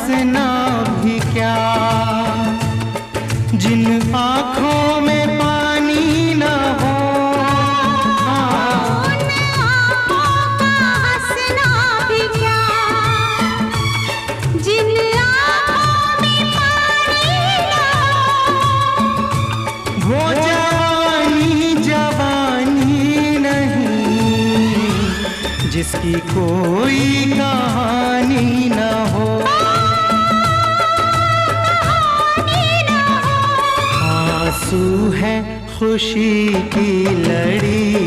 हंसना भी क्या, जिन आँखों में पानी न हो, उन आँखों का हंसना भी क्या, जिन आँखों में पानी न हो। वो जवानी जवानी नहीं जिसकी कोई कहानी न हो। आंसू है खुशी की लड़ी